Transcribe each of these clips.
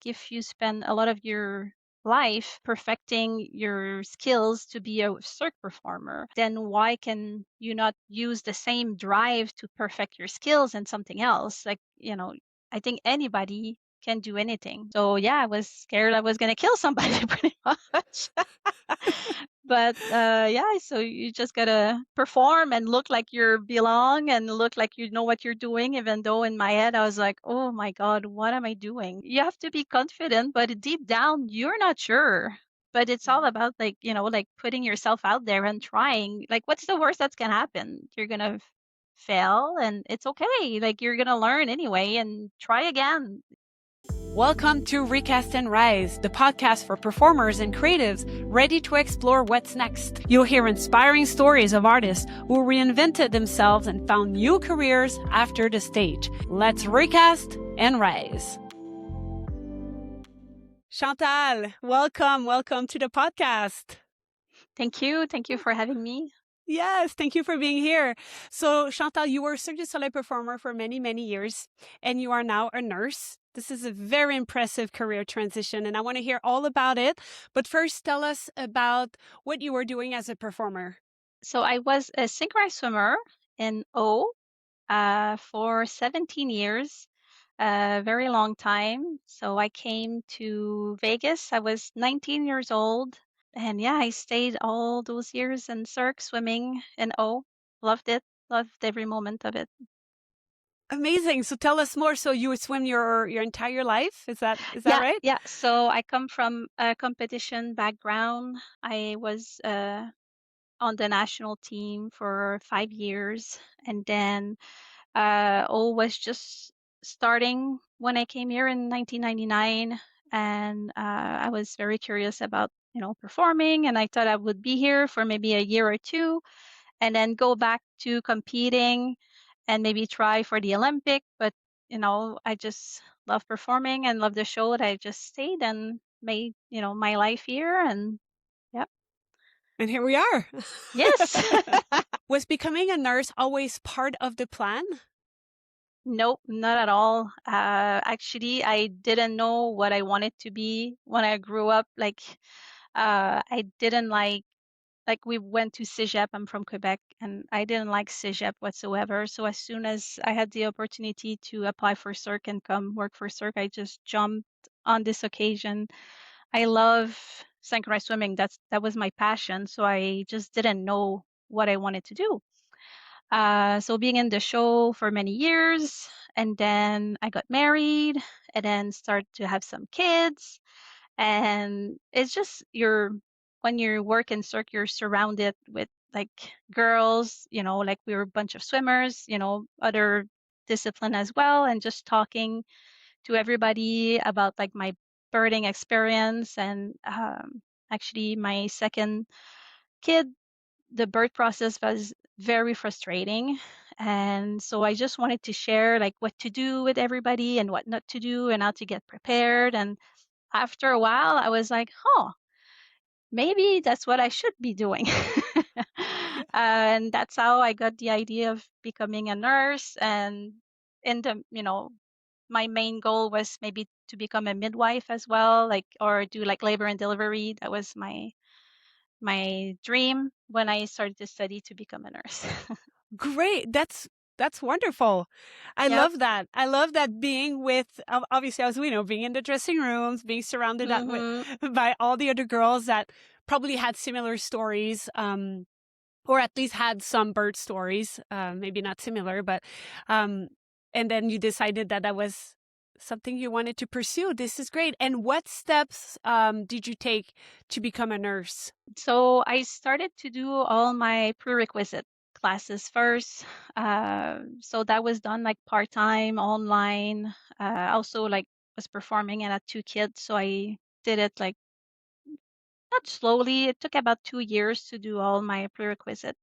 if you spend a lot of your life perfecting your skills to be a cirque performer, then why can you not use the same drive to perfect your skills in something else? Like, I think anybody can do anything. So yeah, I was scared I was going to kill somebody pretty much. But yeah, so you just gotta perform and look like you belong and look like you know what you're doing, even though in my head I was like, oh my God, what am I doing? You have to be confident, but deep down, you're not sure. But it's all about like, like putting yourself out there and trying. Like, what's the worst that's gonna happen? You're gonna fail and it's okay. Like, you're gonna learn anyway and try again. Welcome to Recast and Rise, the podcast for performers and creatives ready to explore what's next. You'll hear inspiring stories of artists who reinvented themselves and found new careers after the stage. Let's recast and rise. Chantale, welcome to the podcast. Thank you. Thank you for having me. Yes, thank you for being here. So, Chantale, you were a Cirque du Soleil performer for many, many years, and you are now a nurse. This is a very impressive career transition, and I want to hear all about it. But first, tell us about what you were doing as a performer. So I was a synchronized swimmer in O for 17 years, a very long time. So I came to Vegas. I was 19 years old. And yeah, I stayed all those years in Cirque swimming in O. Loved it. Loved every moment of it. Amazing. So tell us more. So you would swim your entire life? Is that Yeah, right? yeah. So I come from a competition background. I was on the national team for 5 years. And then O was just starting when I came here in 1999, and I was very curious about performing, and I thought I would be here for maybe a year or two, and then go back to competing, and maybe try for the Olympic. But I just love performing and love the show that I just stayed and made my life here, and yeah, And here we are. yes. Was becoming a nurse always part of the plan? Nope, not at all. Actually, I didn't know what I wanted to be when I grew up. Like, I didn't like we went to Cégep. I'm from Quebec, and I didn't like Cégep whatsoever. So as soon as I had the opportunity to apply for Cirque and come work for Cirque, I just jumped on this occasion. I love synchronized swimming. That was my passion. So I just didn't know what I wanted to do. So being in the show for many years, and then I got married, and then started to have some kids, and it's just when you work in Cirque, you're surrounded with like girls, like we were a bunch of swimmers, other discipline as well, and just talking to everybody about like my birding experience, and actually my second kid, the birth process was very frustrating. And so I just wanted to share like what to do with everybody and what not to do and how to get prepared. And after a while, I was like, oh, maybe that's what I should be doing. And that's how I got the idea of becoming a nurse. And in the, my main goal was maybe to become a midwife as well, like, or do like labor and delivery. That was my dream when I started to study to become a nurse. Great. That's wonderful. I Yep. love that. I love that being with obviously, as we know, being in the dressing rooms, being surrounded Mhm. by all the other girls that probably had similar stories, or at least had some bird stories, maybe not similar, but um, and then you decided that that was something you wanted to pursue. This is great. And what steps did you take to become a nurse? So I started to do all my prerequisite classes first. So that was done like part-time online. Also like was performing and had two kids, so I did it like not slowly. It took about 2 years to do all my prerequisite.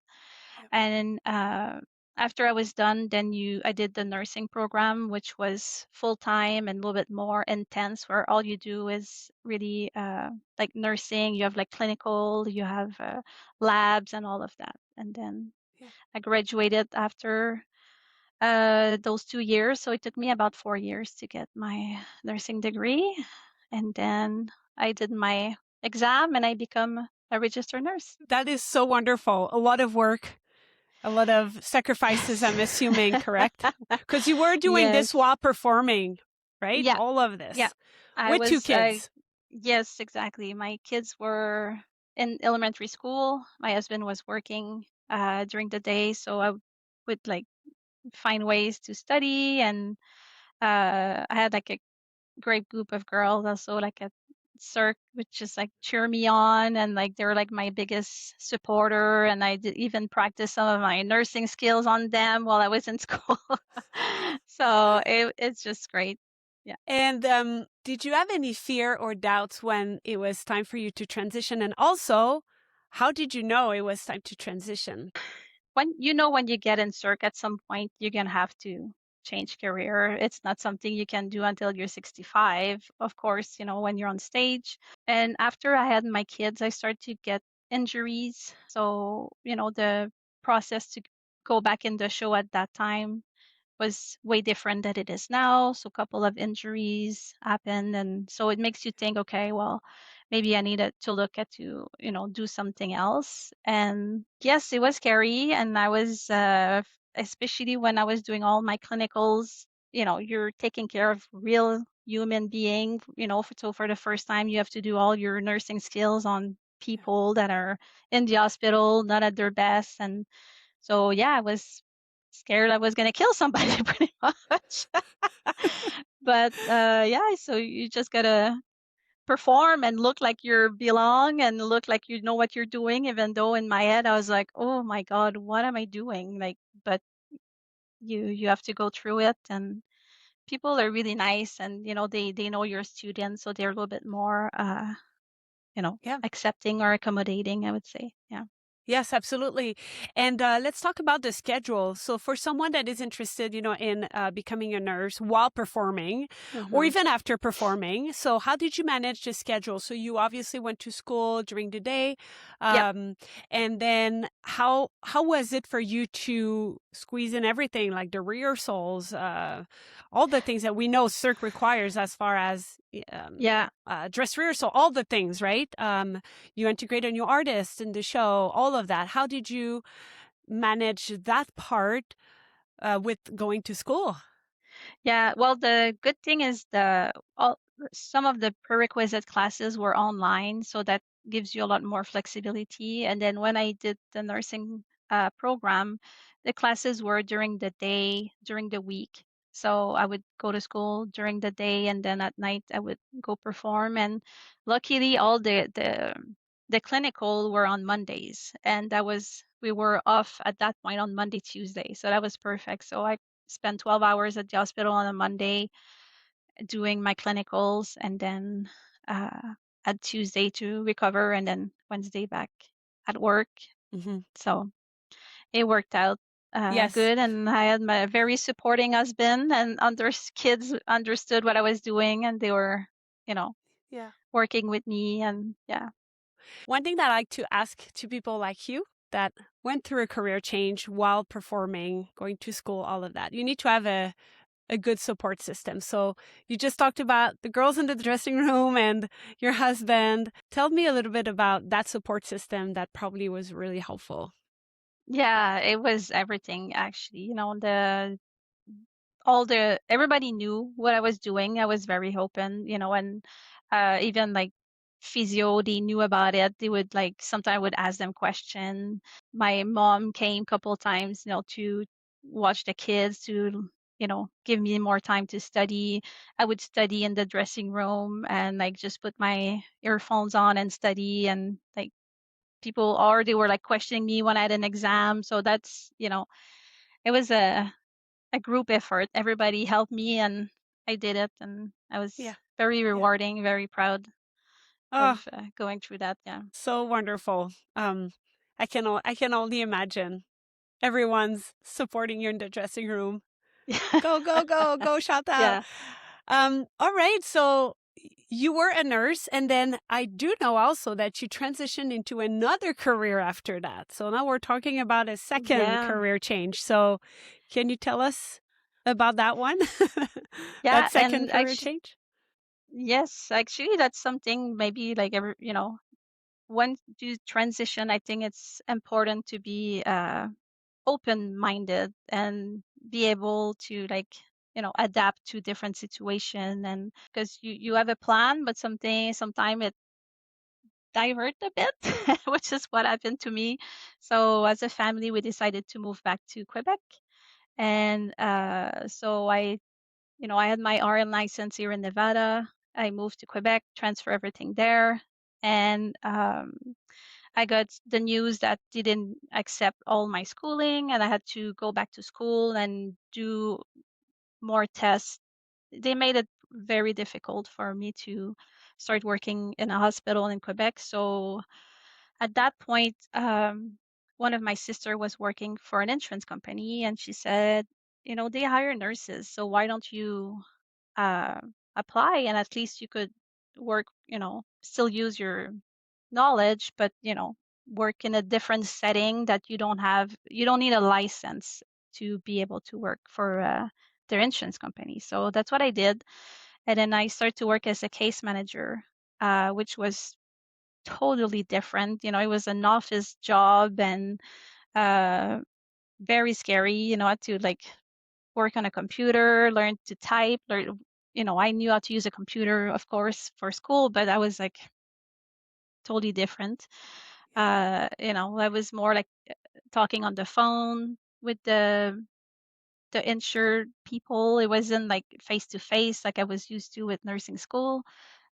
And after I was done, then I did the nursing program, which was full time and a little bit more intense, where all you do is really like nursing. You have like clinical, you have labs and all of that. And then Yeah. I graduated after those 2 years. So it took me about 4 years to get my nursing degree. and then I did my exam and I become a registered nurse. That is so wonderful. A lot of work, a lot of sacrifices, Yes. I'm assuming, correct? Because you were doing this Yes. while performing, right? Yeah. All of Yeah. this I with two was, kids. yes, exactly. My kids were in elementary school. My husband was working during the day, so I would like find ways to study, and I had like a great group of girls also like at Cirque, which is like cheer me on, and like they were like my biggest supporter, and I did even practice some of my nursing skills on them while I was in school. So it's just great. Yeah. And did you have any fear or doubts when it was time for you to transition? And also, how did you know it was time to transition? When you get in Cirque at some point, you're gonna have to change career. It's not something you can do until you're 65, of course, when you're on stage. And after I had my kids, I started to get injuries. So, the process to go back in the show at that time was way different than it is now. So a couple of injuries happened, and so it makes you think, okay, well, maybe I needed to look at to do something else. And yes, it was scary, and I was especially when I was doing all my clinicals. You're taking care of real human being. So for the first time, you have to do all your nursing skills on Yeah. people that are in the hospital, not at their best, and so yeah, I was scared I was gonna kill somebody pretty much. But yeah, so you just gotta perform and look like you belong and look like you know what you're doing, even though in my head I was like, oh my God, what am I doing? Like, but you have to go through it, and people are really nice, and they know you're a student, so they're a little bit more Yeah. accepting or accommodating, I would say. Yeah. Yes, absolutely. And let's talk about the schedule. So, for someone that is interested, in becoming a nurse while performing, or Hmm. even after performing, so how did you manage the schedule? So, you obviously went to school during the day, Yep. um, and then how was it for you to squeeze in everything, like the rehearsals, all the things that we know Cirque requires as far as Yeah. dress rehearsal, all the things, right? You integrate a new artist in the show, all of that. How did you manage that part with going to school? Yeah, well, the good thing is some of the prerequisite classes were online, so that gives you a lot more flexibility. And then when I did the nursing program, the classes were during the day, during the week. So I would go to school during the day, and then at night I would go perform. And luckily, all the clinical were on Mondays, and we were off at that point on Monday, Tuesday, so that was perfect. So I spend 12 hours at the hospital on a Monday doing my clinicals, and then uh, at Tuesday to recover, and then Wednesday back at work. Hmm. So it worked out Yes. good, and I had my very supporting husband, and kids understood what I was doing, and they were, you know, Yeah. working with me, and yeah. One thing that I like to ask to people like you that went through a career change while performing, going to school, all of that, you need to have a good support system. So you just talked about the girls in the dressing room and your husband. Tell me a little bit about that support system that probably was really helpful. Yeah, it was everything actually. The everybody knew what I was doing. I was very open, and even like physio, they knew about it. They would like sometimes I would ask them question. My mom came a couple of times, to watch the kids to give me more time to study. I would study in the dressing room and like just put my earphones on and study, and like people already were like questioning me when I had an exam. So it was a group effort. Everybody helped me, and I did it, and I was Yeah. very Yeah. rewarding, very proud Oh, of going through that. Yeah. so wonderful. I can only imagine everyone's supporting you in the dressing room. Go, go, go, go, Chantale. Yeah. All right. So you were a nurse, and then I do know also that you transitioned into another career after that. So now we're talking about a second Yeah. career change. So can you tell us about that one? Yeah. That second And career actually, change? Yes, actually, that's something maybe like when you transition, I think it's important to be open-minded and be able to like, adapt to different situation, and because you have a plan, but sometime it divert a bit, which is what happened to me. So as a family, we decided to move back to Quebec, and so I had my RN license here in Nevada. I moved to Quebec, transfer everything there, and I got the news that they didn't accept all my schooling, and I had to go back to school and do more tests. They made it very difficult for me to start working in a hospital in Quebec. So at that point, one of my sister was working for an insurance company, and she said, they hire nurses, so why don't you uh, apply, and at least you could work, still use your knowledge, but work in a different setting that you don't need a license to be able to work for their insurance company. So that's what I did. And then I started to work as a case manager, which was totally different. It was an office job, and uh, very scary. I had to like work on a computer, learn to type, I knew how to use a computer, of course, for school, but I was like totally different. I was more like talking on the phone with the insured people. It wasn't like face to face like I was used to with nursing school.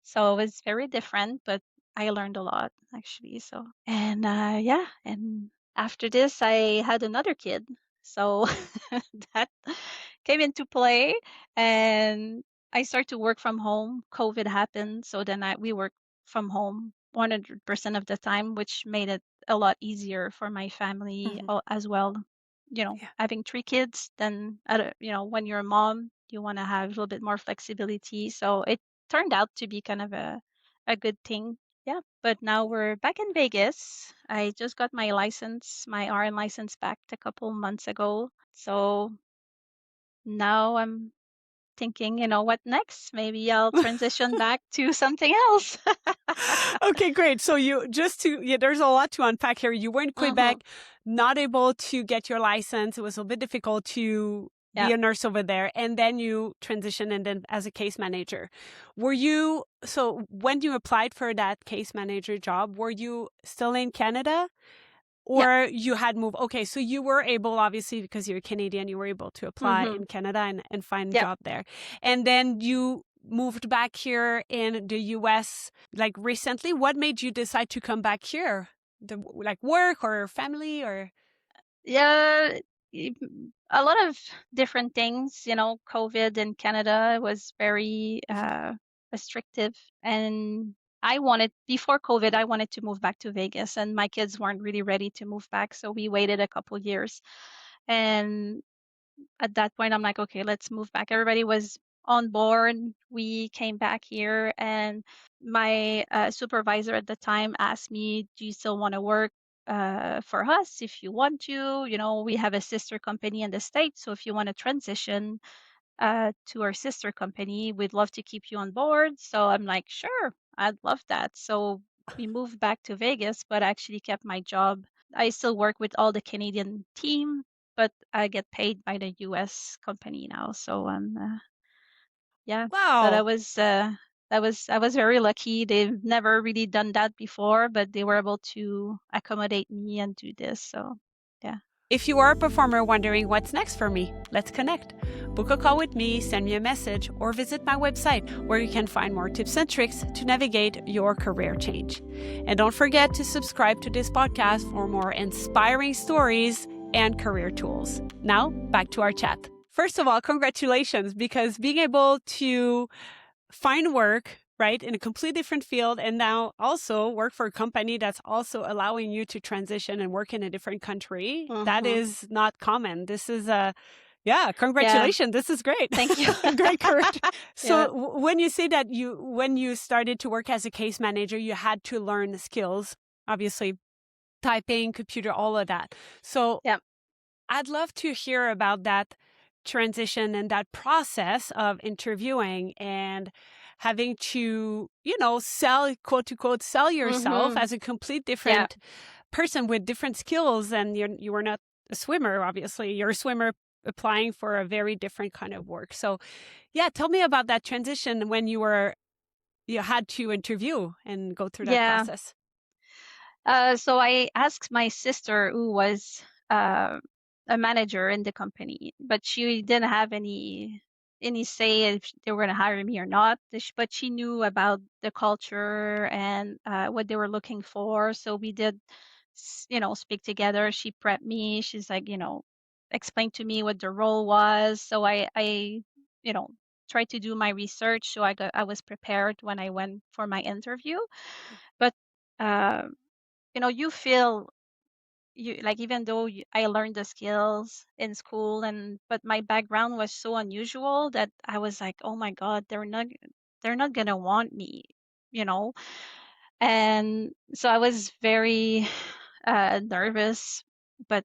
So it was very different, but I learned a lot actually. So, and yeah, and after this, I had another kid. So that came into play, and I started to work from home. COVID happened, so then we worked from home 100% of the time, which made it a lot easier for my family Mhm. as well. Yeah. Having three kids, then when you're a mom, you want to have a little bit more flexibility. So it turned out to be kind of a good thing. Yeah, but now we're back in Vegas. I just got my license, my RN license back a couple months ago. So now I'm thinking, what next? Maybe I'll transition back to something else. Okay, great. So there's a lot to unpack here. You were in Hmm. Quebec, not able to get your license. It was a bit difficult to Yeah. be a nurse over there. And then you transitioned and then as a case manager. So when you applied for that case manager job, were you still in Canada? Yeah. Or you had moved? Okay, so you were able, obviously, because you're Canadian, you were able to apply Hmm. in Canada and find a Yeah. job there. And then you moved back here in the US like recently. What made you decide to come back here? Like work or family or? Yeah, a lot of different things. COVID in Canada was very restrictive, and before COVID, I wanted to move back to Vegas, and my kids weren't really ready to move back, so we waited a couple years. And at that point, I'm like, okay, let's move back. Everybody was on board. We came back here, and my supervisor at the time asked me, "Do you still want to work for us? If you want to, we have a sister company in the States, so if you want to transition to our sister company, we'd love to keep you on board." So I'm like, sure, I'd love that. So we moved back to Vegas, but I actually kept my job. I still work with all the Canadian team, but I get paid by the US company now. So yeah, so Wow. I was very lucky. They've never really done that before, but they were able to accommodate me and do this. So yeah. If you are a performer wondering what's next for me, let's connect. Book a call with me, send me a message, or visit my website where you can find more tips and tricks to navigate your career change. And don't forget to subscribe to this podcast for more inspiring stories and career tools. Now, back to our chat. First of all, congratulations, because being able to find work, right, in a completely different field, and now also work for a company that's also allowing you to transition and work in a different country, that Hmm. is not common. This is yeah, Yeah. congratulations. This is great. Thank you. Great career. Yeah. So when you say that when you started to work as a case manager, you had to learn skills, obviously typing, computer, all of that. So Yeah. I'd love to hear about that transition and that process of interviewing and having to, sell, quote unquote, sell yourself Mhm. as a complete Yeah. different person with different skills. And you were not a swimmer, obviously. You're a swimmer applying for a very different kind of work. So, yeah, tell me about that transition when you had to interview and go through that Yeah. process. So I asked my sister, who was uh, a manager in the company, but she didn't have any say if they were going to hire me or not. But she knew about the culture and what they were looking for. So we did, speak together. She prepped me. She's like, explained to me what the role was. So I, you know, tried to do my research. So I was prepared when I went for my interview. But uh, you feel you like even though I learned the skills in school but my background was so unusual that I was like, oh my God, they're not gonna want me, you know. And so I was very nervous, but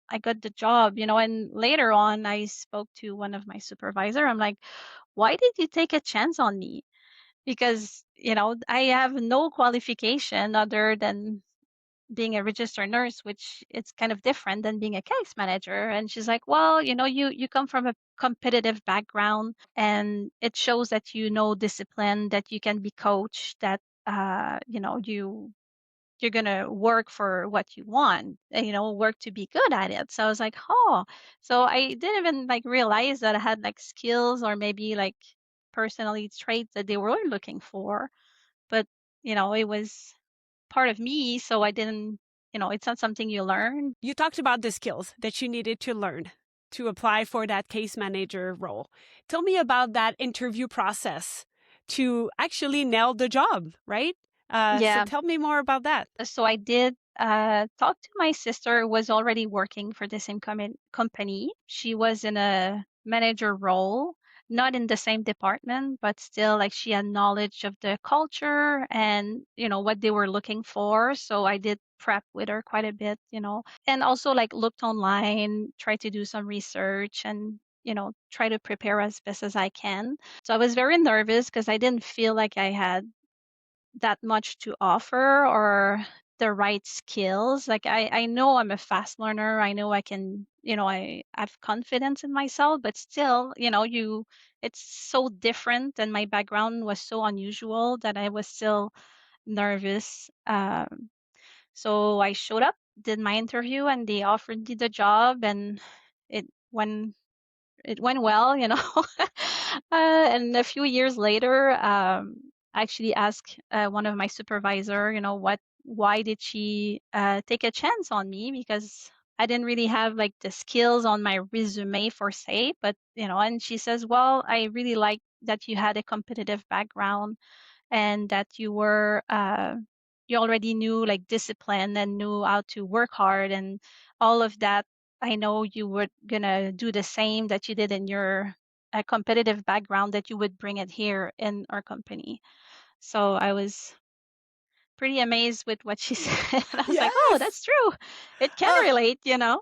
I got the job, and later on I spoke to one of my supervisor. I'm like, why did you take a chance on me? Because, I have no qualification other than being a registered nurse, which it's kind of different than being a case manager. And she's like, well, you come from a competitive background, and it shows that you know discipline, that you can be coached, that you're gonna work for what you want, and, work to be good at it. So I was like, oh, so I didn't even like realize that I had like skills or maybe like personality traits that they were looking for. But it was part of me, so I didn't, it's not something you learn. You talked about the skills that you needed to learn to apply for that case manager role. Tell me about that interview process to actually nail the job, right? So Yeah. tell me more about that. So I did talk to my sister, who was already working for the same company. She was in a manager role, not in the same department, but still like she had knowledge of the culture and, what they were looking for. So I did prep with her quite a bit, and also like looked online, tried to do some research and, try to prepare as best as I can. So I was very nervous because I didn't feel like I had that much to offer or the right skills. Like I know I'm a fast learner. I know I can, I have confidence in myself, but still, it's so different and my background was so unusual that I was still nervous. So I showed up, did my interview, and they offered me the job, and it went it went well, and a few years later, I actually asked one of my supervisor, why did she take a chance on me? Because I didn't really have like the skills on my resume for say, but and she says, well, I really like that you had a competitive background and that you already knew like discipline and knew how to work hard and all of that. I know you were gonna do the same that you did in your competitive background, that you would bring it here in our company. So I was pretty amazed with what she said. I was like, oh, Yes. that's true. It can Uh, relate. 100%,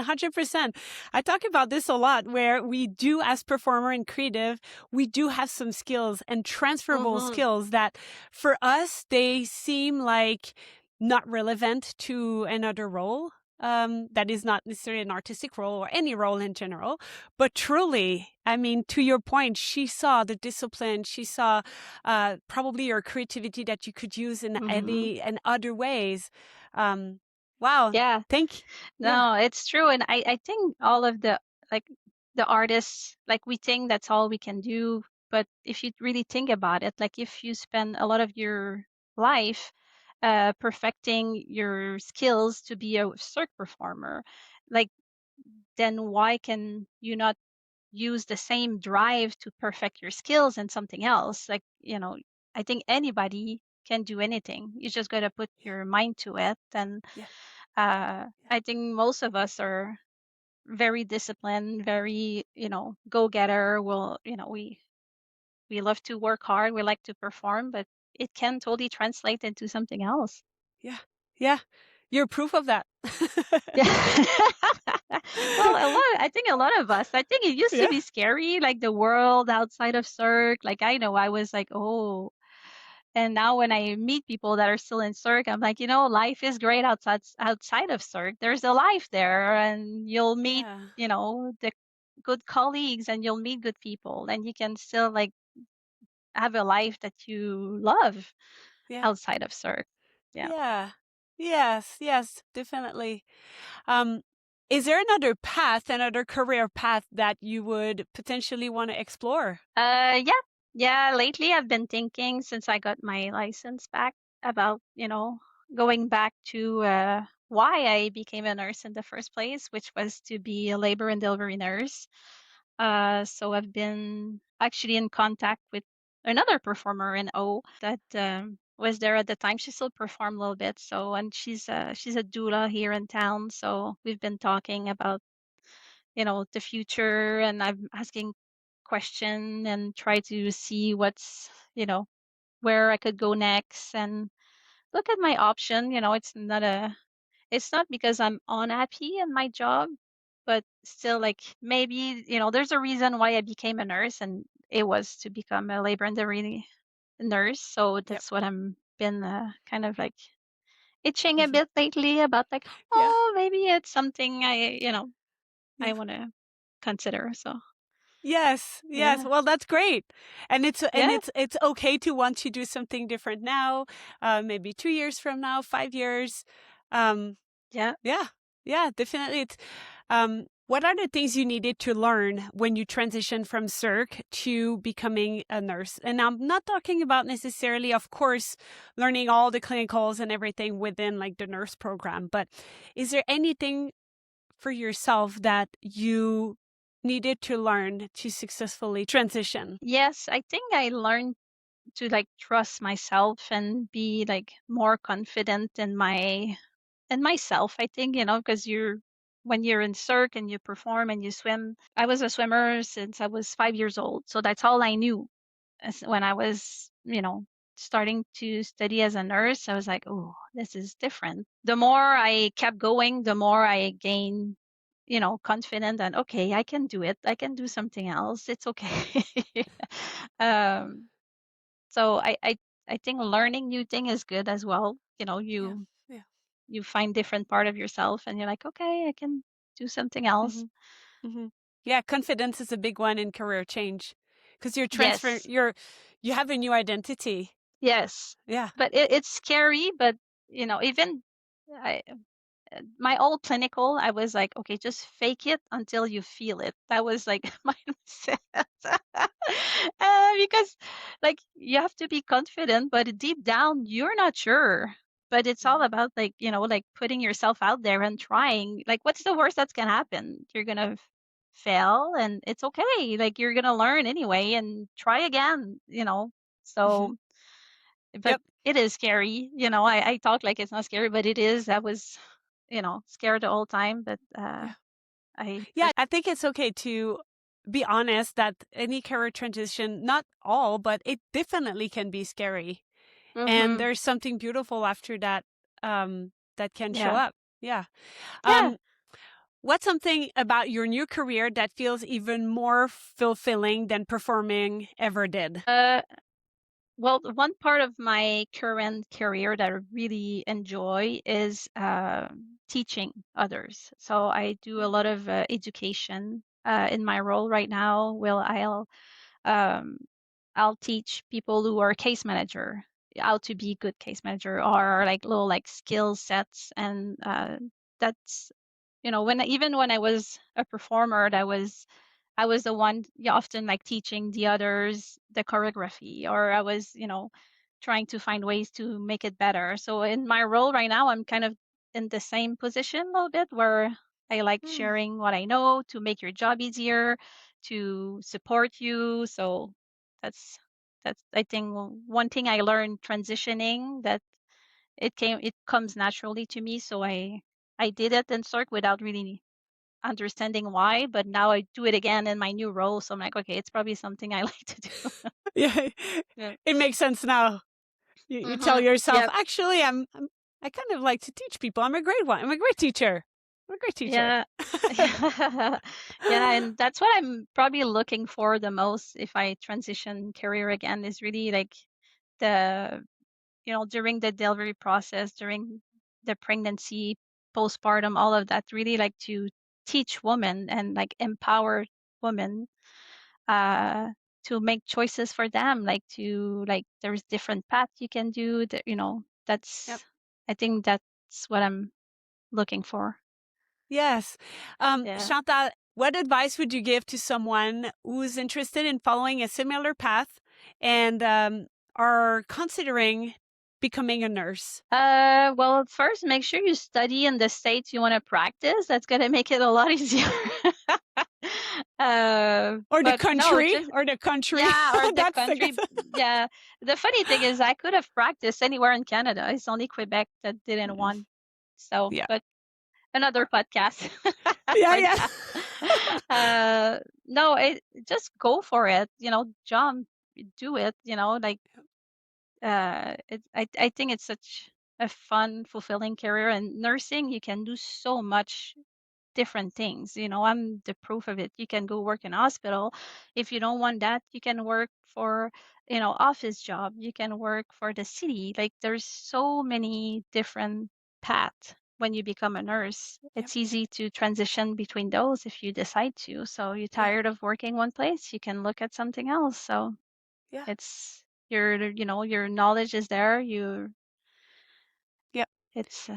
100%. I talk about this a lot where we do, as performer and creative, we do have some skills and transferable Hmm. skills that for us, they seem like not relevant to another role. That is not necessarily an artistic role or any role in general. But truly, I mean, to your point, she saw the discipline. She saw probably your creativity that you could use in Hmm. any and other ways. Um, wow. Yeah. Thank Yeah. No, it's true. And I think all of like the artists, like we think that's all we can do. But if you really think about it, like if you spend a lot of your life perfecting your skills to be a cirque performer, like then why can you not use the same drive to perfect your skills in something else? Like, I think anybody can do anything. You just got to put Yeah. your mind to it. And Yeah. Yeah. I think most of us are very disciplined, very, go-getter. We love to work hard. We like to perform, but it can totally translate into something else. Yeah. Yeah. You're proof of that. Yeah. Well, I think a lot of us, I think it used to Yeah. be scary, like the world outside of Cirque. Like I know I was like, oh, and now when I meet people that are still in Cirque, I'm like, life is great outside of Cirque. There's a life there, and you'll meet, Yeah. the good colleagues, and you'll meet good people, and you can still like have a life that you love Yeah. outside of Cirque. Yeah. Yeah. Yes, yes, definitely. Um, is there another path, another career path that you would potentially want to explore? Yeah. Yeah, lately I've been thinking since I got my license back about, going back to why I became a nurse in the first place, which was to be a labor and delivery nurse. So I've been actually in contact with another performer in O that was there at the time. She still performed a little bit. So, and she's a doula here in town. So we've been talking about, the future, and I'm asking question and try to see where I could go next and look at my option. It's not because I'm unhappy in my job, but still like maybe, there's a reason why I became a nurse, and it was to become a labor and delivery nurse. So Yep. that's what I'm been kind of like itching a Mhm. bit lately about like, Yeah. oh, maybe it's something I Yeah. want to consider. So Yes, yes. yeah. Well, that's great. And it's and Yeah. it's it's okay to want to do something different now, maybe 2 years from now, 5 years. Um, Yeah. yeah. Yeah, definitely. What are the things you needed to learn when you transitioned from Cirque to becoming a nurse? And I'm not talking about necessarily, of course, learning all the clinicals and everything within like the nurse program, but is there anything for yourself that you needed to learn to successfully transition? Yes, I think I learned to like trust myself and be like more confident in myself. I think, because when you're in Cirque and you perform and you swim. I was a swimmer since I was 5 years old. So that's all I knew. When I was, starting to study as a nurse, I was like, oh, this is different. The more I kept going, the more I gained, confident and okay, I can do it. I can do something else. It's okay. um, so I think learning new thing is good as well. Yeah. Yeah. You find different part of yourself and you're like, okay, I can do something else. Mhm. Mhm. Yeah, confidence is a big one in career change because Yes. you have a new identity. Yes. Yeah. But it's scary, but even I, my old clinical, I was like, okay, just fake it until you feel it. That was like my mindset. Because like you have to be confident, but deep down you're not sure. But it's all Mhm. about like, like putting yourself out there and trying. Like, what's the worst that's gonna happen? You're gonna fail, and it's okay. Like you're gonna learn anyway and try again. Mhm. So, but Yep. it is scary. I talk like it's not scary, but it is. I was, scared the whole time, but Yeah. I Yeah, I think it's okay to be honest that any career transition, not all, but it definitely can be scary. And mhm. there's something beautiful after that that can show Yeah. up. Yeah. Yeah. Um, what's something about your new career that feels even more fulfilling than performing ever did? Uh well, the one part of my current career that I really enjoy is teaching others. So I do a Yeah. lot of education in my role right now. Um, I'll teach people who are case manager how to be good case manager or like little like skill sets, and that's when I was a performer, I was the one, yeah, often like teaching the others the choreography, or I was, trying to find ways to make it better. So in my role right now, I'm kind of in the same position a little bit where I like Mm. sharing what I know to make your job easier, to support you. So that's that's I think one thing I learned transitioning, that it comes naturally to me. So I did it in Cirque without really understanding why, but now I do it again in my new role. So I'm like, okay, it's probably something I like to do. Yeah. Yeah. It makes sense now. You tell Mm-hmm. yourself, Yep. actually, I kind of like to teach people. I'm a great one. I'm a great teacher. a great teacher. Yeah. Yeah, and that's what I'm probably looking for the most if I transition career again is really like the, during the delivery process, during the pregnancy, postpartum, all of that, really like to teach women and like empower women uh to make choices for them, like to like there's different paths you can do that, Yep. that's I think that's what I'm looking for. Yes. Yeah. Chantal, what advice would you give to someone who's interested in following a similar path and are considering becoming a nurse? Well, first, make sure you study in the states you want to practice. That's gonna make it a lot easier. Or the But no, country? just Or the country? yeah, or the That's the country. Yeah. The funny thing is, I could have practiced anywhere in Canada. It's only Quebec that didn't Mm, want. So, yeah. but another podcast Yeah, for yeah. that. No, just go for it. Jump, do it. Like I think it's such a fun, fulfilling career. And nursing, you can do so much different things. I'm the proof of it. You can go work in hospital. If you don't want that, you can work for, office job. You can work for the city. Like there's so many different paths when you become a nurse. Yep. It's easy to transition between those if you decide to. So you're Yeah. tired of working one place, you can look at something else. So Yeah. it's your knowledge is there. Yeah. It's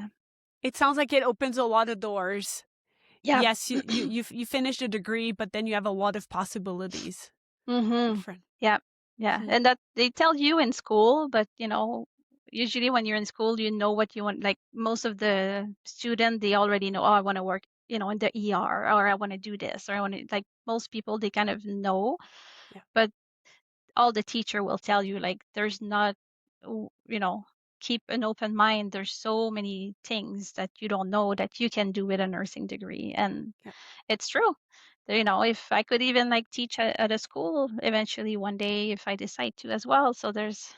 It sounds like it opens a lot of doors. yeah. Yes, you finished a degree, but then you have a lot of possibilities. Mm-hmm. Different. Yeah, yeah. Mhm. And that they tell you in school, but usually when you're in school, you know what you want. Like most of the student, they already know, oh, I want to work, in the ER, or I want to do this, or I want to, like most people, they kind of know, Yeah. but all the teacher will tell you, like, there's not, w- you know, keep an open mind. There's so many things that you don't know that you can do with a nursing degree. And Yeah. it's true. If I could even like teach at a school eventually one day, if I decide to as well. So there's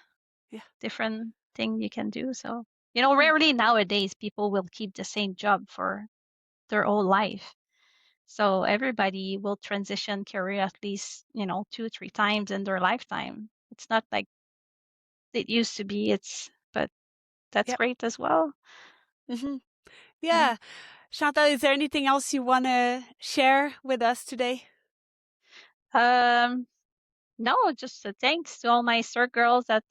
Yeah. different thing you can do. So, Mm. rarely nowadays people will keep the same job for their whole life. So everybody will transition career at least, 2, 3 times in their lifetime. It's not like it used to be. But that's Yep. great as well. Hmm. Yeah. Yeah. Chantal, is there anything else you want to share with us today? Um, no, just a thanks to all my Cirque girls that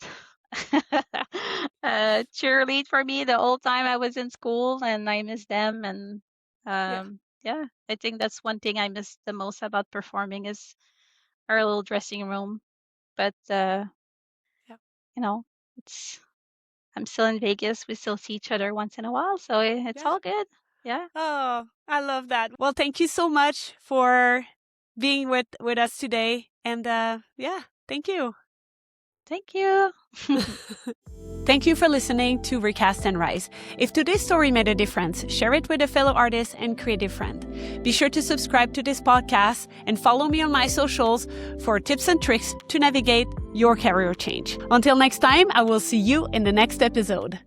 cheerlead for me the whole time I was in school, and I miss them. And Yeah. yeah, I think that's one thing I miss the most about performing is our little dressing room. But Yeah. you know, it's I'm still in Vegas. We still see each other once in a while, so it's Yeah. all good. Yeah. Oh, I love that. Well, thank you so much for being with us today. And yeah, thank you. Thank you. Thank you for listening to Recast and Rise. If today's story made a difference, share it with a fellow artist and creative friend. Be sure to subscribe to this podcast and follow me on my socials for tips and tricks to navigate your career change. Until next time, I will see you in the next episode.